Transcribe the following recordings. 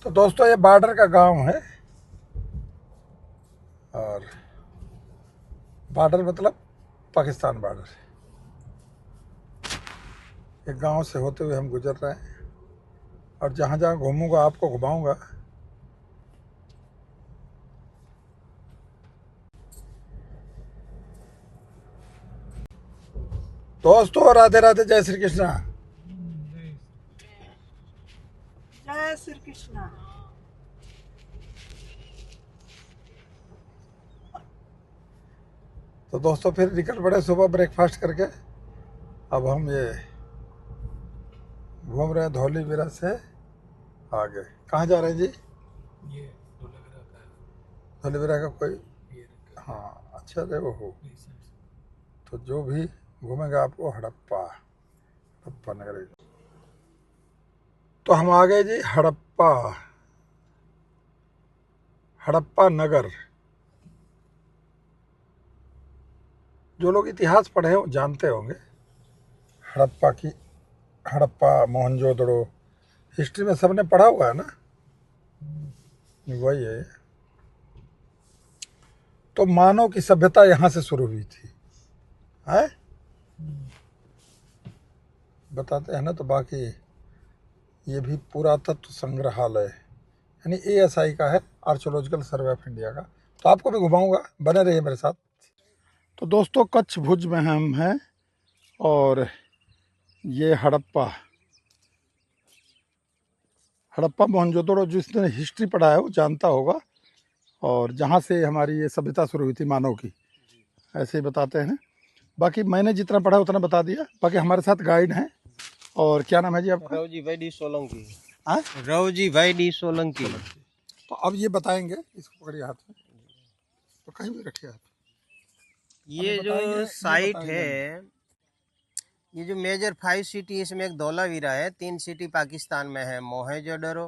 तो दोस्तों ये बॉर्डर का गांव है, और बॉर्डर मतलब पाकिस्तान बॉर्डर। एक गांव से होते हुए हम गुजर रहे हैं, और जहां जहां घूमूंगा आपको घुमाऊंगा। दोस्तों राधे राधे, जय श्री कृष्णा। जय श्री कृष्णा। तो दोस्तों फिर निकल पड़े सुबह ब्रेकफास्ट करके। अब हम ये घूम रहे हैं धौलीवीरा से आगे। कहाँ जा रहे हैं जी? ये धोलावीरा का है। धौलीवीरा का कोई, ये हाँ अच्छा रे वो हो। इस साइड से। तो जो भी घूमेंगे आपको हड़प्पा हड़प्पा नगर। तो हम आ गए जी हड़प्पा, हड़प्पा नगर। जो लोग इतिहास पढ़े हैं वो जानते होंगे हड़प्पा की, हड़प्पा मोहनजोदड़ो। हिस्ट्री में सबने पढ़ा हुआ है ना, वही है। तो मानव की सभ्यता यहाँ से शुरू हुई थी, है बताते हैं ना। तो बाकी ये भी पुरातत्व संग्रहालय यानी ASI का है, आर्कियोलॉजिकल सर्वे ऑफ इंडिया का। तो आपको भी घुमाऊंगा, बने रहिए मेरे साथ। तो दोस्तों कच्छ भुज में हम हैं, और ये हड़प्पा, हड़प्पा मोहनजोदड़ो जिसने हिस्ट्री पढ़ा है वो जानता होगा। और जहाँ से हमारी ये सभ्यता शुरू हुई थी मानव की, ऐसे ही बताते हैं। बाकी मैंने जितना पढ़ा उतना बता दिया। बाकी हमारे साथ गाइड हैं। और क्या नाम है जी आपका? रवजी भाई डी सोलंकी। हाँ, रवजी भाई डी सोलंकी। तो अब ये बताएंगे, इसको पकड़िए हाथ में, तो कहीं भी रखिए हाथ। ये जो साइट है, ये जो मेजर 5 सिटी, इसमें एक धौलावीरा है। 3 सिटी पाकिस्तान में है, मोहेंजोदड़ो,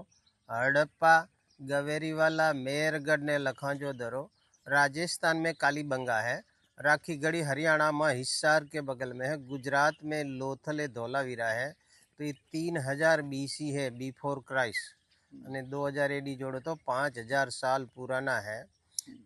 हड़प्पा, गवेरीवाला, मेहरगढ़ ने लखांजोदड़ो। राजस्थान में कालीबंगा है। राखीगढ़ी हरियाणा में हिसार के बगल में है। गुजरात में लोथल धौलावीरा है। तो ये 3000 BC है, बिफोर क्राइस्ट, અને 2000 AD जोड़ो तो 5000 साल पुराना है।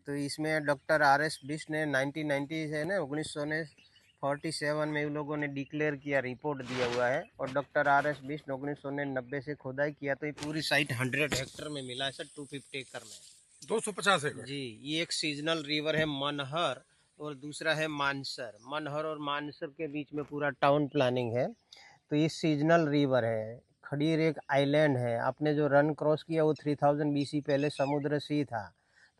तो इसमें डॉक्टर RS बिष्ट ने 1990 है ना 1947 में इन लोगों ने डिक्लेयर किया, रिपोर्ट दिया हुआ है। और डॉक्टर RS बिष्ट ने 1990 से खुदाई किया, तो ये पूरी साइट 100 हेक्टर में मिला है सर, 250 एकड़ में। 250 एकड़ जी, ये एक सीजनल रिवर है मनहर, और दूसरा है मानसर। मनहर और मानसर के बीच में पूरा टाउन प्लानिंग है। तो ये सीजनल रिवर है। खडीर एक आइलैंड है। आपने जो रन क्रॉस किया वो 3000 BC पहले समुद्र से ही था।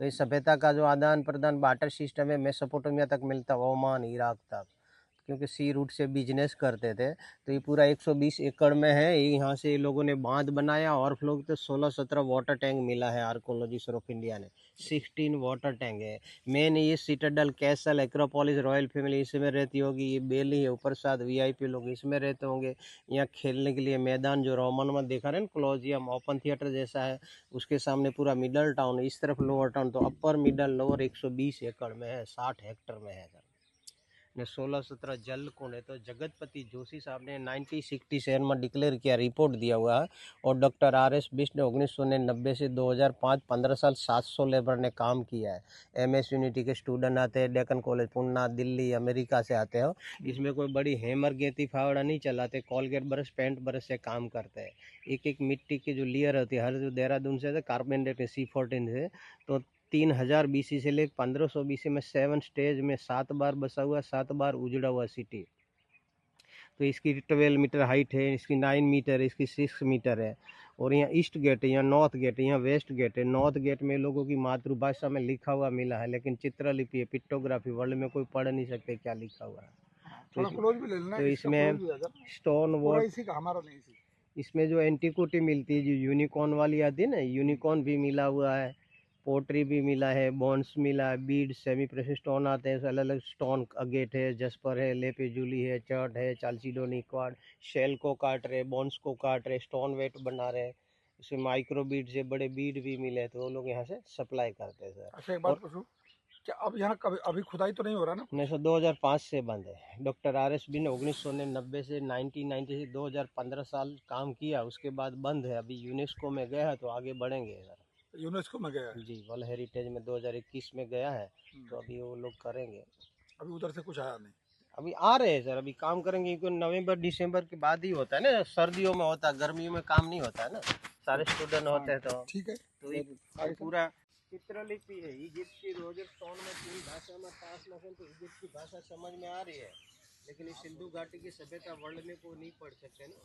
तो इस सभ्यता का जो आदान प्रदान बाटर सिस्टम है, मेसोपोटामिया तक मिलता, ओमान, इराक तक, क्योंकि सी रूट से बिजनेस करते थे। तो ये पूरा 120 एकड़ में है। यहाँ से लोगों ने बांध बनाया, और फ्लो तो 16-17 वाटर टैंक मिला है आर्कियोलॉजिस्ट ऑफ इंडिया ने। 16 वाटर टैंक है। मेन ये citadel, castle, Acropolis, royal family इसमें रहती होगी। ये बेली है, ऊपर साथ VIP लोग इसमें रहते होंगे। यहाँ खेलने के लिए मैदान जो रोमन में देखा रहे ना, क्लोजियम ओपन थिएटर जैसा है, उसके सामने पूरा मिडल टाउन, इस तरफ लोअर टाउन। तो अपर मिडल लोअर 120 एकड़ में है, 60 हेक्टर में है सर ने। 16-17 जल कुंड है। तो जगतपति जोशी साहब ने 1967 में डिक्लेयर किया, रिपोर्ट दिया हुआ है। और डॉक्टर RS बिष्ट ने 1990 से 2005 15 साल 700 लेबर ने काम किया है। MS यूनिटी के स्टूडेंट आते हैं, डेक्कन कॉलेज पूना, दिल्ली, अमेरिका से आते हो। इसमें कोई बड़ी हैमर गेती फावड़ा नहीं चलाते, कॉलगेट ब्रश, पेंट ब्रश से काम करते हैं। एक एक मिट्टी की जो लेयर होती है, हर जो देहरादून से कार्बन C14 से, तो 3000 BC से लेकर 1500 BC में 7 स्टेज में 7 बार बसा हुआ, 7 बार उजड़ा हुआ सिटी। तो इसकी 12 मीटर हाइट है, इसकी 9 मीटर है, इसकी 6 मीटर है। और यहाँ ईस्ट गेट है, यहाँ नॉर्थ गेट है, यहाँ वेस्ट गेट है। नॉर्थ गेट में लोगों की मातृभाषा में लिखा हुआ मिला है, लेकिन चित्रलिपि है, पिक्टोग्राफी, वर्ल्ड में कोई पढ़ नहीं सकते क्या लिखा हुआ है। तो इसमें स्टोन वॉट, इसी का हमारा नहीं इसी। इसमें जो एंटीकोटी मिलती है, जो यूनिकॉर्न वाली आती है ना, यूनिकॉर्न भी मिला हुआ है, पोट्री भी मिला है, बॉन्ड्स मिला है, बीड, सेमी प्रेशियस स्टोन आते हैं, अलग अलग स्टोन, अगेट है, जस्पर है, लेपेजुली है, चर्ट है, चाल्सीडोनी क्वाड, शेल को काट रहे, बॉन्ड्स को काट रहे, स्टोन वेट बना रहे। इसमें माइक्रो बीड से बड़े बीड भी मिले, तो वो लोग यहाँ से सप्लाई करते हैं सर। अच्छा एक बात पूछूं, क्या अब यहाँ कभी अभी खुदाई तो नहीं हो रहा ना? 2005 से बंद है। डॉक्टर RS बिन 1990 से 1990 से 2015 साल काम किया, उसके बाद बंद है। अभी यूनेस्को में गया है तो आगे बढ़ेंगे सर। यूनेस्को में गया है। जी, वर्ल्ड हेरिटेज में 2021 में गया है, तो अभी वो लोग करेंगे। अभी उधर से कुछ आया नहीं। अभी आ रहे हैं सर, अभी काम करेंगे क्योंकि नवंबर दिसंबर के बाद ही होता है ना, सर्दियों में होता है, गर्मियों में काम नहीं होता है ना, सारे स्टूडेंट होते हैं। तो ठीक है। तो ये पूरा चित्रलिपि है इजिप्ट की, रोजर स्टोन में 3 भाषा में ट्रांसलेशन, तो इजिप्ट की भाषा समझ में आ रही है, लेकिन इस सिंधु घाटी की सभ्यता वर्ल्ड में को नहीं पढ़ सकते ना।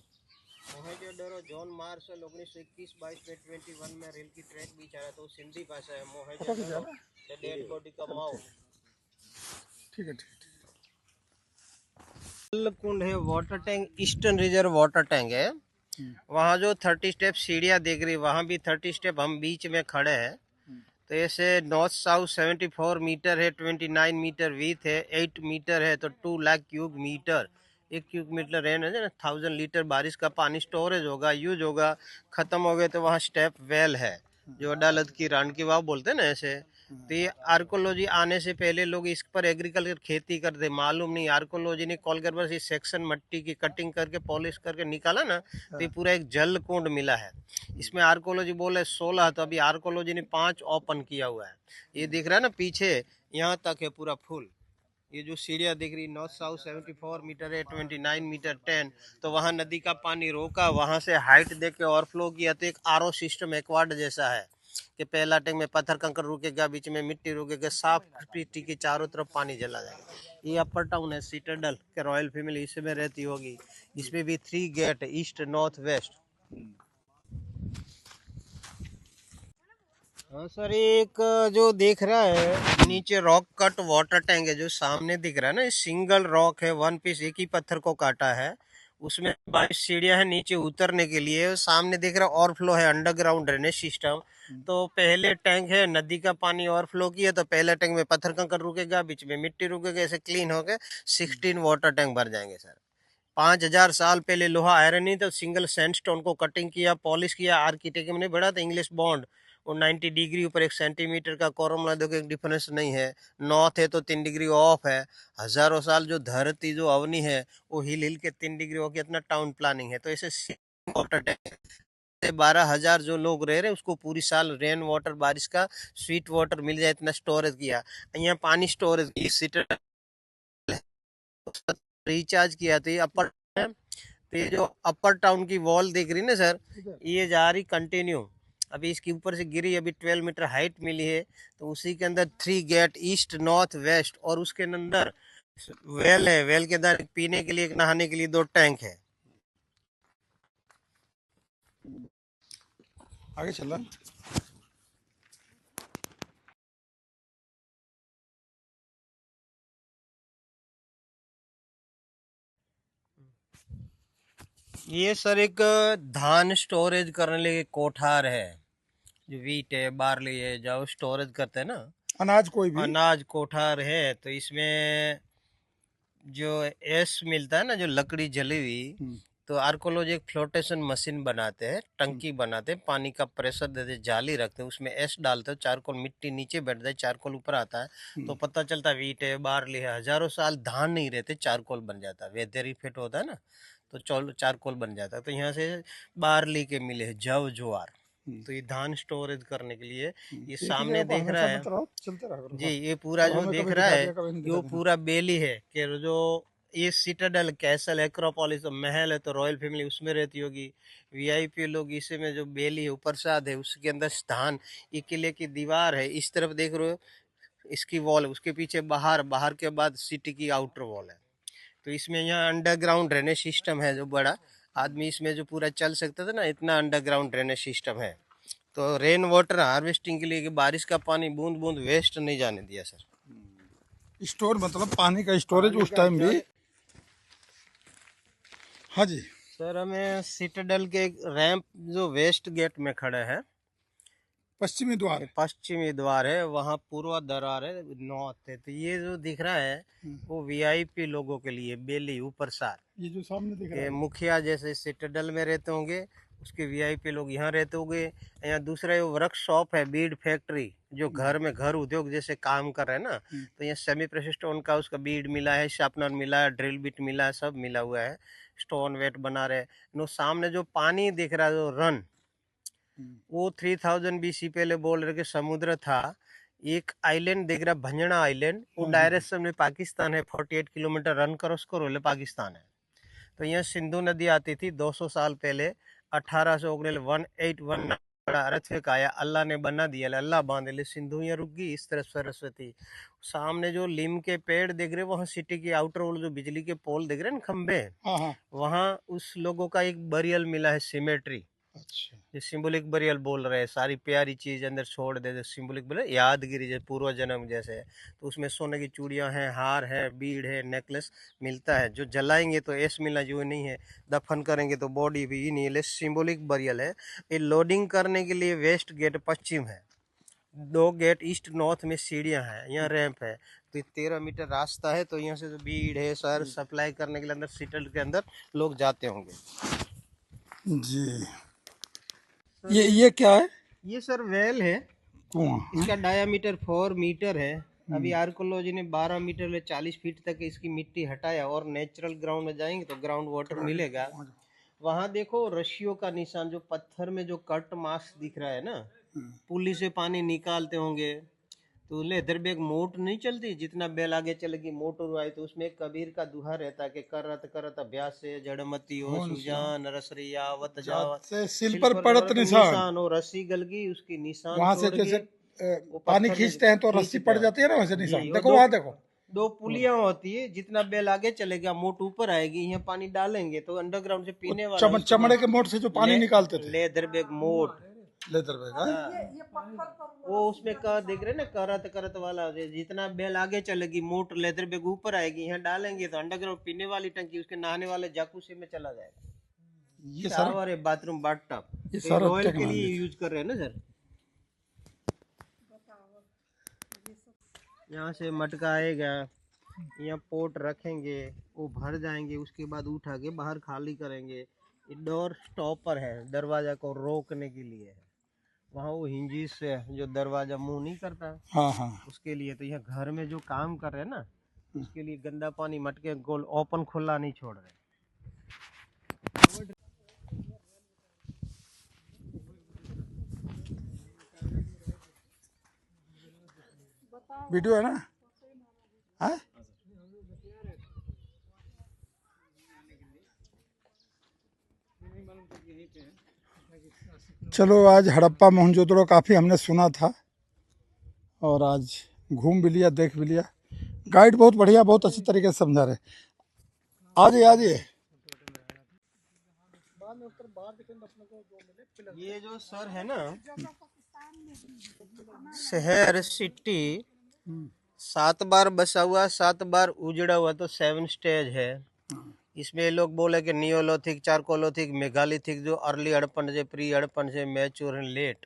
मोहेंजोदड़ो जॉन मार्शल 1921-22 में 21 में रेल की ट्रैक भी चला, तो सिंधी भाषा है मोहेंजोदड़ो, डेड बॉडी का माउथ। ठीक है, ठीक है। कुंड है, water tank, eastern reserve water tank है। वहाँ जो 30 स्टेप सीढ़ियाँ दिख रही, वहाँ भी 30 स्टेप हम बीच में खड़े हैं। तो ऐसे नॉर्थ साउथ 74 मीटर है, 29 मीटर विथ है, 8 मीटर है, तो 2 lakh cube metre, 1 cube metre rain है ना, 1000 लीटर बारिश का पानी स्टोरेज होगा, यूज होगा। खत्म हो गए तो वहाँ स्टेप वेल है, जो अदालत की रान की वाव बोलते हैं ना ऐसे। तो ये आर्कोलॉजी आने से पहले लोग इस पर एग्रीकल्चर खेती करते, मालूम नहीं। आर्कोलॉजी ने कॉलगर पर इस सेक्शन मट्टी की कटिंग करके पॉलिश करके निकाला ना, तो ये पूरा एक जल कुंड मिला है। इसमें आर्कोलॉजी बोले 16, तो अभी आर्कोलॉजी ने 5 ओपन किया हुआ है। ये दिख रहा है ना पीछे, यहाँ तक है पूरा फुल। ये जो सीढ़ियाँ दिख रही, नॉर्थ साउथ 74 मीटर है, 29 मीटर 10, तो वहाँ नदी का पानी रोका, वहाँ से हाइट देख के ओवरफ्लो किया, तो एक RO सिस्टम एक्वार्ड जैसा है कि पहला टैंक में पत्थर कंकर रुकेगा, बीच में मिट्टी रुकेगा, साफ मिट्टी के चारों तरफ पानी जला जाएगा। ये अपर टाउन है सिटाडेल के, रॉयल फैमिली इसमें रहती होगी। इसमें भी 3 गेट है, ईस्ट नॉर्थ वेस्ट। हाँ सर, एक जो देख रहा है नीचे रॉक कट वाटर टैंक है, जो सामने दिख रहा है ना, ये सिंगल रॉक है, वन पीस, एक ही पत्थर को काटा है। उसमें 22 सीढ़ियां हैं नीचे उतरने के लिए। सामने दिख रहा है ओवरफ्लो है, अंडरग्राउंड ड्रेनेज सिस्टम। तो पहले टैंक है, नदी का पानी ओवरफ्लो किया, तो पहले टैंक में पत्थर कंकर रुकेगा, बीच में मिट्टी रुकेगा, ऐसे क्लीन होकर 16 वाटर टैंक भर जाएंगे सर। 5000 साल पहले लोहा आयरन नहीं तो सिंगल सैंडस्टोन को कटिंग किया, पॉलिश किया, आर्किटेक्ट में नहीं बढ़ा था इंग्लिश बॉन्ड, और 90 डिग्री ऊपर 1 सेंटीमीटर का कोरम देखो, एक डिफरेंस नहीं है। नॉर्थ है तो 3 डिग्री ऑफ है। हजारों साल जो धरती जो अवनी है वो हिल हिल के 3 डिग्री हो गया, इतना टाउन प्लानिंग है। तो ऐसे वाटर टैंक 12,000 जो लोग रह रहे उसको पूरी साल रेन वाटर, बारिश का स्वीट वाटर मिल जाए, इतना स्टोरेज किया। यहाँ पानी स्टोरेज रिचार्ज किया। तो ये अपर, तो ये जो अपर टाउन की वॉल देख रही ना सर, ये जा रही कंटिन्यू, अभी इसके ऊपर से गिरी, अभी 12 मीटर हाइट मिली है। तो उसी के अंदर 3 गेट, ईस्ट नॉर्थ वेस्ट, और उसके अंदर वेल है, वेल के अंदर पीने के लिए, एक नहाने के लिए 2 टैंक है। आगे चल रहा है। ये सर एक धान स्टोरेज करने लिए कोठार है, जो वीट है, बार्ली है, जो स्टोरेज करते हैं ना, अनाज कोई भी अनाज कोठार है। तो इसमें जो एस मिलता है ना, जो लकड़ी जली हुई, तो आर्कोलॉजी एक फ्लोटेशन मशीन बनाते हैं, टंकी बनाते हैं, पानी का प्रेशर देते, जाली रखते हैं, उसमें एस डालते हैं, चारकोल मिट्टी नीचे बैठ जाए, चारकोल ऊपर आता है, तो पता चलता है वीट है, बार्ली है। हजारों साल धान नहीं रहते, चारकोल बन जाता है, वेदर इफेक्ट होता है ना, तो चारकोल बन जाता है। तो यहाँ से बार्ली के मिले हैं, जव ज्वार। तो ये धान स्टोरेज करने के लिए, ये सामने देख रहा है चलते रहा जी, ये पूरा जो देख रहा है, ये पूरा बेली है कि जो ये सिटाडेल कैसल एक्रोपोलिस महल है, तो रॉयल फैमिली उसमें रहती होगी। VIP लोग इसी में, जो बेली है उपरसाद है, उसके अंदर स्थान, ये किले की दीवार है, इस तरफ देख रहे हो इसकी वॉल है, उसके पीछे बाहर, बाहर के बाद सिटी की आउटर वॉल है। तो इसमें यहाँ अंडरग्राउंड ड्रेनेज सिस्टम है, जो बड़ा आदमी इसमें जो पूरा चल सकता था ना, इतना अंडरग्राउंड ड्रेनेज सिस्टम है। तो रेन वाटर हार्वेस्टिंग के लिए कि बारिश का पानी बूंद बूंद वेस्ट नहीं जाने दिया सर। स्टोर मतलब पानी का स्टोरेज उस टाइम भी। हाँ जी सर, हमें सिटाडेल के एक रैंप जो वेस्ट गेट में खड़े हैं, पश्चिमी द्वार, पश्चिमी द्वार है, वहाँ पूर्व दरार है, नॉर्थ है। तो ये जो दिख रहा है वो VIP लोगों के लिए, बेली ऊपर सार, ये जो सामने दिख रहा ये है, मुखिया जैसे सिटाडेल में रहते होंगे, उसके वीआईपी लोग यहाँ रहते होंगे। यहाँ दूसरा वो वर्कशॉप है, बीड फैक्ट्री, जो घर में घर उद्योग जैसे काम कर रहे हैं ना, तो यहाँ सेमी प्रेशर स्टोन का उसका बीड मिला है, शार्पनर मिला है, ड्रिल बिट मिला है, सब मिला हुआ है। स्टोन वेट बना रहे। नो सामने जो पानी दिख रहा है, जो रन, वो 3000 BC पहले बोल रहे कि समुद्र था। एक आइलैंड दिख रहा, भंजड़ा आइलैंड, वो डायरेक्शन में पाकिस्तान है। 48 किलोमीटर रन क्रॉस करो ले पाकिस्तान है। तो यहाँ सिंधु नदी आती थी 200 साल पहले। 1881 बड़ा अर्थक्वेक आया, अल्लाह ने बना दिया, अल्लाह बांध ले, सिंधु यहाँ रुक गई। इस तरफ सरस्वती। सामने जो लीम के पेड़ दिख रहे, वहाँ सिटी की आउटर वॉल, जो बिजली के पोल दिख रहे ना, खंबे, वहाँ उस लोगों का एक बरियल मिला है, सिमेट्री। अच्छा, ये सिंबॉलिक बरियल बोल रहे हैं। सारी प्यारी चीज अंदर छोड़ दे, सिंबॉलिक बोले, यादगिरी जैसे पूर्व जन्म जैसे है। तो उसमें सोने की चूड़ियां हैं, हार है, बीड़ है, नेकलेस मिलता है। जो जलाएंगे तो ऐस मिलना जो नहीं है, दफन करेंगे तो बॉडी भी नहीं है। सिंबॉलिक बरियल है। ये लोडिंग करने के लिए वेस्ट गेट पश्चिम है, 2 गेट ईस्ट नॉर्थ में सीढ़ियां हैं, यहाँ रैंप है। तो 13 मीटर रास्ता है। तो यहाँ से जो बीड़ है सर सप्लाई करने के लिए अंदर सीटल के अंदर लोग जाते होंगे जी। ये क्या है? ये सर वेल है। कुआं। इसका डायामीटर 4 मीटर है। अभी आर्कोलॉजी ने 12 मीटर ले 40 फीट तक इसकी मिट्टी हटाया, और नेचुरल ग्राउंड में जाएंगे तो ग्राउंड वाटर मिलेगा। वहाँ देखो रस्सियों का निशान, जो पत्थर में जो कट मार्क्स दिख रहा है ना, पुली से पानी निकालते होंगे। तो लेदर बैग मोट नहीं चलती, जितना बैल आगे चलेगी मोटर आई। तो उसमें एक कबीर का दुहा रहता है कि करत करत अभ्यास से जड़मती हो सुजान, रसरिया वत जावत, से सिल पर पड़त निशान। हो रस्सी गल गई उसकी निशान। वहां से जैसे पानी खींचते हैं तो रस्सी पड़ जाती है ना, वैसे निशान। देखो वहां देखो, 2 पुलियां होती है। जितना बैल आगे चलेगा मोट ऊपर आएगी। यहाँ पानी डालेंगे तो अंडरग्राउंड से पीने वाला चमड़े के मोट से जो पानी निकालते थे, लेदर बैग मोट, लेदर बैग। वो उसमें कर देख रहे ना, करत करत वाला। जितना बैल आगे चलेगी मोट लेदर बैग ऊपर आएगी। यहाँ डालेंगे तो अंडरग्राउंड पीने वाली टंकी, उसके नहाने वाले जाकूसी में चला जाएगा। ये शावर है, बाथरूम, बाथटब, ये सारा रॉयल के लिए यूज कर रहे हैं ना सर। यहाँ से मटका आएगा, यहाँ पोट रखेंगे, वो भर जाएंगे, उसके बाद उठा के बाहर खाली करेंगे। ये डोर स्टॉपर है, दरवाजा को रोकने के लिए है। वहाँ वो हिंजिस से जो दरवाजा मुंह नहीं करता, हाँ हाँ, उसके लिए। तो यहाँ घर में जो काम कर रहे हैं ना, उसके लिए गंदा पानी मटके गोल ओपन खुला नहीं छोड़ रहे। वीडियो है ना? है? चलो, आज हड़प्पा मोहनजोदड़ो काफ़ी हमने सुना था, और आज घूम भी लिया, देख भी लिया। गाइड बहुत बढ़िया, बहुत अच्छी तरीके से समझा रहे। आज ये जो सर है ना, शहर सिटी 7 बार बसा हुआ, 7 बार उजड़ा हुआ, तो 7 स्टेज है। इसमें लोग बोले कि नियोलिथिक, चारकोलिथिक, मेगालिथिक, जो अर्ली हड़प्पन से, प्री हड़प्पन से, मैच्योर एंड लेट।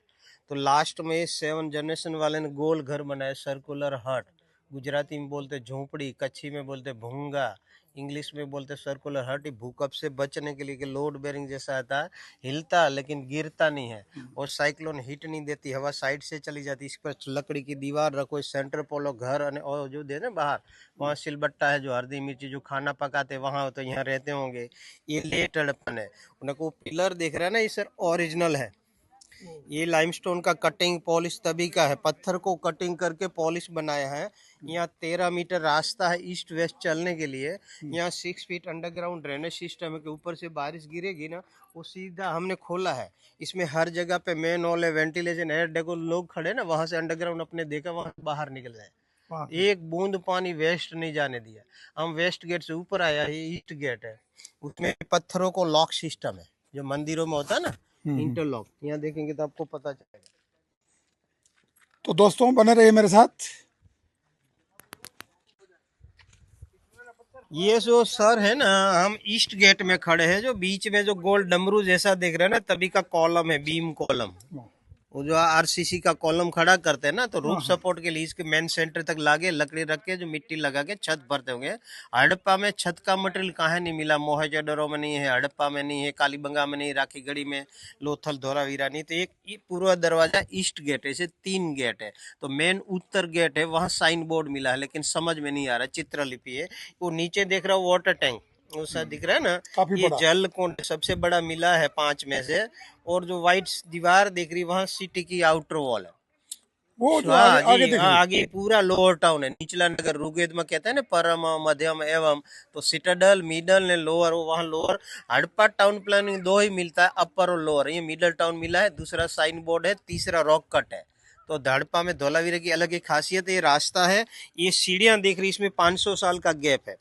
तो लास्ट में 7 जनरेशन वाले ने गोल घर बनाए, सर्कुलर हट। गुजराती में बोलते झोंपड़ी, कच्छी में बोलते भूंगा, इंग्लिश में बोलते सर्कुलर हट। भूकंप से बचने के लिए कि लोड बेरिंग जैसा आता है, हिलता लेकिन गिरता नहीं है, और साइक्लोन हिट नहीं देती, हवा साइड से चली जाती। इस पर लकड़ी की दीवार रखो, सेंटर पोलो घर, और जो दे ना बाहर, वहाँ सिलबट्टा है, जो हल्दी मिर्ची जो खाना पकाते वहाँ, तो यहाँ रहते होंगे। ये लेट हड़प्पन है। उनको पिलर देख रहा है ना, ये सर ओरिजिनल है। ये लाइमस्टोन का कटिंग पॉलिश तभी का है, पत्थर को कटिंग करके पॉलिश बनाया है। यहाँ 13 मीटर रास्ता है ईस्ट वेस्ट चलने के लिए। यहाँ 6 फीट अंडरग्राउंड ड्रेनेज सिस्टम है कि ऊपर से बारिश गिरेगी ना, वो सीधा हमने खोला है। इसमें हर जगह पे मेन हॉल है, वेंटिलेशन है। देखो लोग खड़े ना, वहां से अंडरग्राउंड अपने देखा, वहां बाहर निकल जाए, एक बूंद पानी वेस्ट नहीं जाने दिया। हम वेस्ट गेट से ऊपर आया, ये ईस्ट गेट है, उसमें पत्थरों को लॉक सिस्टम है, जो मंदिरों में होता है ना, इंटरलॉक। यहाँ देखेंगे तो आपको पता चलेगा। तो दोस्तों बने रहिए मेरे साथ। ये जो सर है ना, हम ईस्ट गेट में खड़े हैं, जो बीच में जो गोल डमरू जैसा देख रहे हैं ना, तभी का कॉलम है, बीम कॉलम। वो जो आरसीसी का कॉलम खड़ा करते हैं ना, तो रूफ सपोर्ट के लिए इसके मेन सेंटर तक लागे लकड़ी रख के जो मिट्टी लगा के छत भरते होंगे। हड़प्पा में छत का मटेरियल कहाँ नहीं मिला, मोहनजोदड़ो में नहीं है, हड़प्पा में नहीं है, कालीबंगा में नहीं, राखीगढ़ी में, लोथल धोलावीरा नहीं। तो एक ये पूरा दरवाजा ईस्ट गेट है, इसे 3 गेट है। तो मेन उत्तर गेट है, वहां साइन बोर्ड मिला है, लेकिन समझ में नहीं आ रहा, चित्रलिपि है। वो नीचे देख रहा हूँ वाटर टैंक वो सा दिख रहा है ना, काफी ये बड़ा। जल कुंड सबसे बड़ा मिला है 5 में से। और जो व्हाइट दीवार दिख रही वहां सिटी की आउटर वॉल है। वो जो हाँ आगे जी, आगे दिख रही। आगे पूरा लोअर टाउन है, निचला नगर ऋग्वेद में कहते हैं ना परम मध्यम एवं, तो सिटाडल मिडल ने लोअर, वो वहाँ लोअर। हड़प्पा टाउन प्लानिंग 2 ही मिलता है, अपर और लोअर। ये मिडल टाउन मिला है, दूसरा साइन बोर्ड है, तीसरा रॉक कट है। तो हड़प्पा में धोलावीरा की अलग एक खासियत है, ये रास्ता है, ये सीढ़ियां देख रही, इसमें 500 साल का गैप है।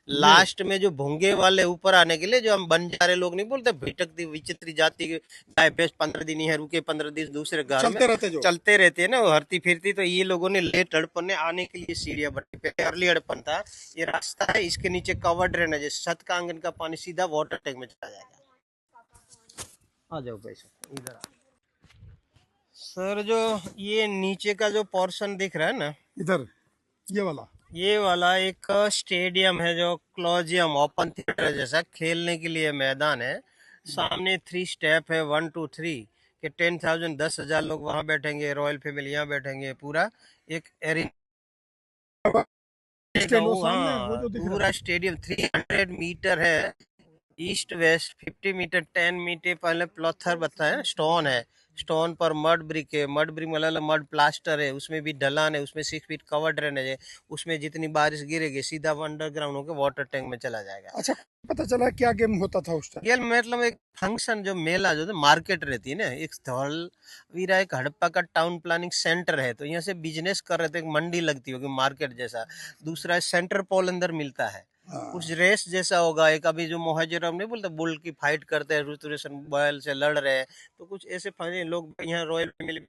लास्ट में जो भोंगे वाले ऊपर आने के लिए, जो हम बंजारे लोग नहीं बोलते, भटकती विचित्र जाति के गाय भैंस 15 दिन है रुके, 15 दिन दूसरे घर में चलते रहते जो। चलते रहते हैं ना, वो हरती फिरती। तो ये लोगों ने लेट हड़प्पन ने आने के लिए सीढ़ियां बनाई, पहले अर्ली हड़प्पन था। ये रास्ता है, इसके नीचे कवर ड्रेनेज है, छत का आंगन का पानी सीधा वाटर टैंक में चला जाएगा। आ जाओ पैसा इधर। सर जो ये नीचे का जो पोर्शन दिख रहा है ना, इधर ये वाला एक स्टेडियम है, जो क्लोजियम ओपन थिएटर जैसा खेलने के लिए मैदान है। सामने 3 स्टेप है, 1 2 3 के 10,000 10,000 लोग वहां बैठेंगे, रॉयल फैमिली यहाँ बैठेंगे। पूरा एक एरिना, स्टैंड वो सामने वो हाँ जो दिख रहा पूरा स्टेडियम 300 मीटर है, ईस्ट वेस्ट 50 मीटर, 10 मीटर पहले प्लॉथर बताया स्टोन है, स्टोन पर मड ब्रिक है, मड ब्रिक मतलब मड प्लास्टर है, उसमें भी ढलान है, उसमें 6 फीट कवर ड्रेनेज है, उसमें जितनी बारिश गिरेगी सीधा अंडरग्राउंड होकर वाटर टैंक में चला जाएगा। है। अच्छा, पता चला क्या गेम होता था उस टाइम? ये मतलब एक फंक्शन, जो मेला जो मार्केट रहती है ना, एक धौलवीरा एक हड़प्पा का टाउन प्लानिंग सेंटर है, तो यहाँ से बिजनेस कर रहे थे, एक मंडी लगती होगी मार्केट जैसा। दूसरा सेंटर पोल अंदर मिलता है, कुछ रेस जैसा होगा। एक अभी जो मोहजरम नहीं बोलते, बुल की फाइट करते हैं, ऋतुरेशन बैल से लड़ रहे हैं, तो कुछ ऐसे फाइनल लोग यहाँ रॉयल फैमिली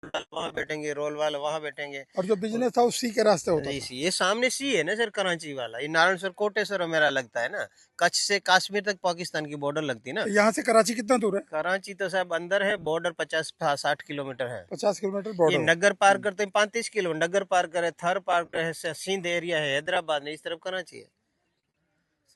वहां बैठेंगे, रोल वाला वहां बैठेंगे। और जो बिजनेस था उसी के रास्ते होता था। ये सामने सी है ना सर, कराची वाला, ये नारायणसर कोटेश्वर मेरा लगता है ना, कच्छ से कश्मीर तक पाकिस्तान की बॉर्डर लगती है ना। तो यहाँ से कराची कितना दूर है? कराची तो साहब अंदर है, बॉर्डर 50-60 किलोमीटर है। 50 किलोमीटर ये बॉर्डर। नगर पार करते हैं 35 किलो, नगर पार करे, थर पार करे, सिंध एरिया है, हैदराबाद में, इस तरफ कराची है।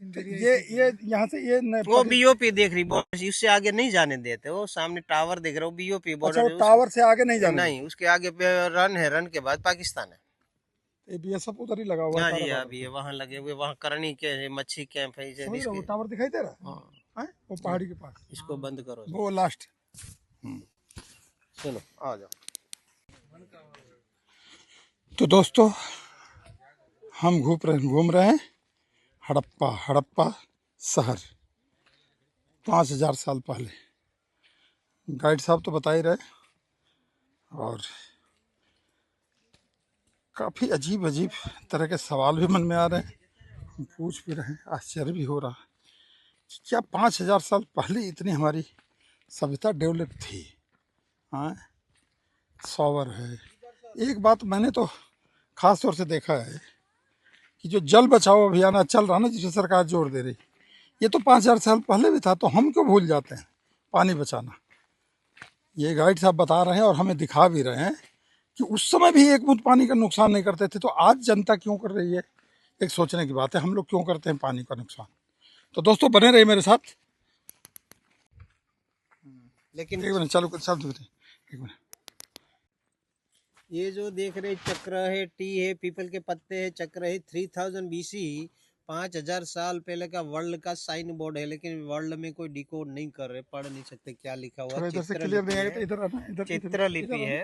ये यहाँ से ये वो बीओपी देख रही बॉर्डर, उससे आगे नहीं जाने देते, वो सामने टावर देख रहे हो, बीओपी अच्छा, बॉर्डर वो है टावर से आगे नहीं जाने नहीं, उसके आगे पे रन है, रन के बाद पाकिस्तान है। ये बीएसएफ उधर ही लगा हुआ हाँ है जी, सारा अभी ये वहाँ लगे हुए, वहाँ करनी के है, मच्छी कैंप है, समझ रहे हो? वो टावर दिखाई दे रहा है? हाँ, हैं? वो पहाड़ी के पास इसको बंद करो, वो लास्ट। सुनो आ जाओ। तो दोस्तों, हम घूम रहे हैं हड़प्पा शहर 5,000 साल पहले। गाइड साहब तो बता ही रहे, और काफ़ी अजीब अजीब तरह के सवाल भी मन में आ रहे हैं, हम पूछ भी रहे हैं, आश्चर्य भी हो रहा है कि क्या 5,000 साल पहले इतनी हमारी सभ्यता डेवलप थी। हाँ, सॉवर है। एक बात मैंने तो ख़ास तौर से देखा है कि जो जल बचाओ अभियान चल रहा ना, जिसमें सरकार जोर दे रही, ये तो 5,000 साल पहले भी था, तो हम क्यों भूल जाते हैं पानी बचाना। ये गाइड साहब बता रहे हैं और हमें दिखा भी रहे हैं कि उस समय भी एक बूंद पानी का नुकसान नहीं करते थे, तो आज जनता क्यों कर रही है। एक सोचने की बात है, हम लोग क्यों करते हैं पानी का नुकसान। तो दोस्तों बने रहिए मेरे साथ। लेकिन एक मिनट चालू कर, एक मिनट। ये जो देख रहे चक्र है, टी है, पीपल के पत्ते है, चक्र है, 3000 BC 5,000 साल पहले का वर्ल्ड का साइन बोर्ड है, लेकिन वर्ल्ड में कोई डिकोड नहीं कर रहे, पढ़ नहीं सकते क्या लिखा हुआ। थोड़ा इधर से क्लियर नहीं आएगा तो इधर आना, इधर चित्रलिपि है,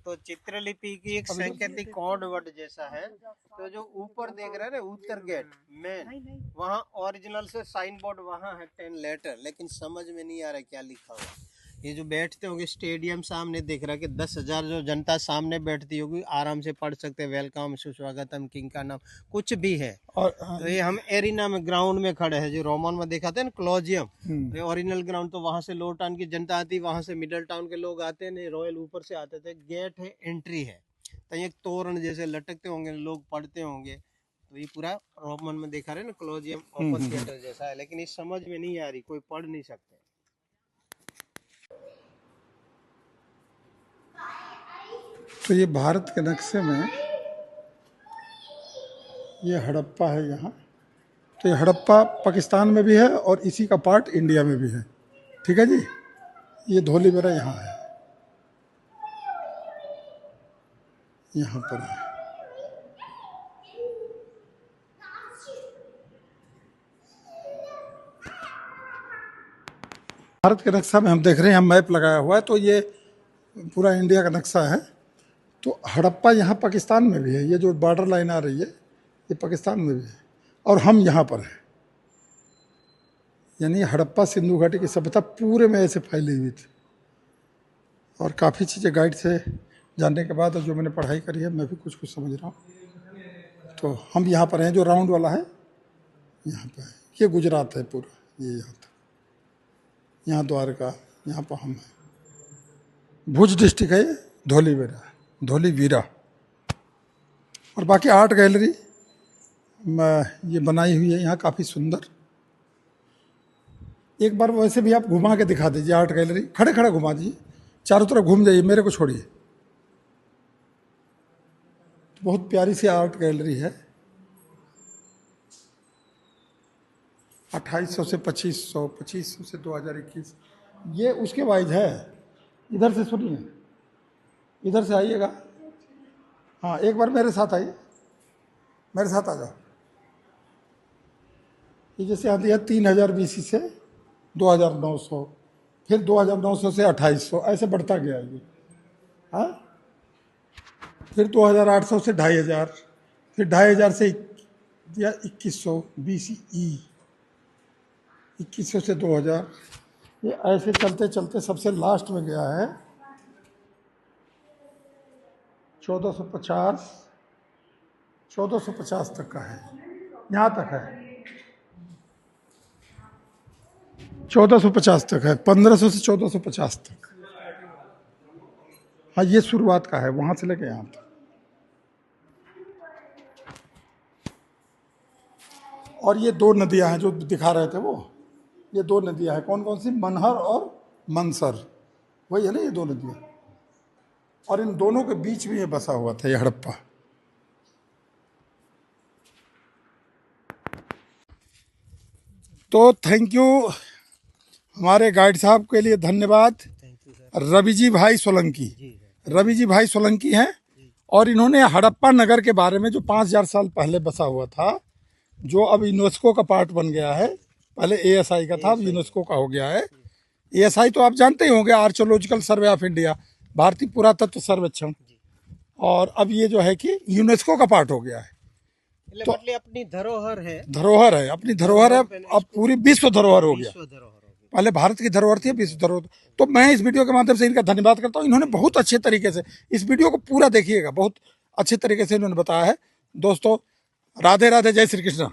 तो चित्रलिपि की एक सांकेतिक कोड वर्ड जैसा है। तो जो ऊपर देख रहे हैं ना, उत्तर गेट मेन, वहाँ ओरिजिनल से साइन बोर्ड वहाँ है 10 लेटर, लेकिन समझ में नहीं आ रहा क्या लिखा हुआ। ये जो बैठते होंगे स्टेडियम सामने दिख रहा है कि 10,000 जो जनता सामने बैठती होगी, आराम से पढ़ सकते हैं, वेलकम, सुस्वागतम, किंग का नाम कुछ भी है। और तो ये हम एरिना में ग्राउंड में खड़े हैं, जो रोमन में देखा था ना क्लोजियम, ये ओरिजिनल ग्राउंड। तो वहां से लोअर टाउन की जनता आती, वहां से मिडिल टाउन के लोग आते, नहीं रॉयल ऊपर से आते थे। गेट है, एंट्री है, तो एक तोरण जैसे लटकते होंगे, लोग पढ़ते होंगे। तो ये पूरा रोमन में देखा रहे ना, क्लोजियम ओपन थिएटर जैसा है, लेकिन ये समझ में नहीं आ रही, कोई पढ़ नहीं सकते। तो ये भारत के नक्शे में ये हड़प्पा है यहाँ। तो ये हड़प्पा पाकिस्तान में भी है और इसी का पार्ट इंडिया में भी है। ठीक है जी। ये धोलीबेरा यहाँ है, यहाँ पर है। भारत के नक्शा में हम देख रहे हैं, हम मैप लगाया हुआ है, तो ये पूरा इंडिया का नक्शा है। तो हड़प्पा यहाँ पाकिस्तान में भी है, ये जो बॉर्डर लाइन आ रही है ये पाकिस्तान में भी है और हम यहाँ पर हैं। यानी हड़प्पा सिंधु घाटी की सभ्यता पूरे में ऐसे फैली हुई थी। और काफ़ी चीज़ें गाइड से जानने के बाद जो मैंने पढ़ाई करी है मैं भी कुछ कुछ समझ रहा हूँ। तो हम यहाँ पर हैं, जो राउंड वाला है यहाँ पर है। ये गुजरात है पूरा, ये यहाँ तक, यहाँ द्वारका, यहाँ पर हम हैं। भुज डिस्ट्रिक्ट है, धोलीवीरा। और बाकी आर्ट गैलरी ये बनाई हुई है यहाँ, काफ़ी सुंदर। एक बार वैसे भी आप घुमा के दिखा दीजिए आर्ट गैलरी, खड़े खड़े घुमा दीजिए, चारों तरफ घूम जाइए, मेरे को छोड़िए। बहुत प्यारी सी आर्ट गैलरी है। 2800 से 2500, 2500 से 2021, ये उसके वाइज है। इधर से सुनिए, इधर से आइएगा। हाँ, एक बार मेरे साथ आइए, मेरे साथ आ जाओ। ये जैसे आती है 3000 BC से 2900, फिर 2900 से 2800, ऐसे बढ़ता गया ये। हाँ, फिर 2800 से 2500, फिर 2500 से 2100 BCE, 2100 से 2000, ये ऐसे चलते चलते सबसे लास्ट में गया है 1450 तक का है, यहाँ तक है 1450 तक है, 1500 से 1450 तक। हाँ, ये शुरुआत का है, वहाँ से लेके यहाँ तक। और ये दो नदियाँ हैं जो दिखा रहे थे वो, ये दो नदियाँ हैं। कौन कौन सी? मनहर और मनसर, वही है ना ये दो नदियाँ। और इन दोनों के बीच में ये बसा हुआ था, ये हड़प्पा। तो थैंक यू हमारे गाइड साहब के लिए, धन्यवाद। रवि जी भाई सोलंकी हैं, और इन्होंने हड़प्पा नगर के बारे में, जो 5000 साल पहले बसा हुआ था, जो अब यूनेस्को का पार्ट बन गया है, पहले ASI का था, अब यूनेस्को का हो गया है। ASI तो आप जानते ही होंगे, आर्कियोलॉजिकल सर्वे ऑफ इंडिया, भारतीय पुरातत्व सर्वेक्षण। और अब ये जो है कि यूनेस्को का पार्ट हो गया है। तो अपनी धरोहर है, अपनी धरोहर है, अब पूरी विश्व धरोहर हो गया। पहले भारत की धरोहर थी, विश्व धरोहर। तो मैं इस वीडियो के माध्यम से इनका धन्यवाद करता हूँ। इन्होंने बहुत अच्छे तरीके से, इस वीडियो को पूरा देखिएगा, बहुत अच्छे तरीके से इन्होंने बताया है। दोस्तों, राधे राधे, जय श्री कृष्ण।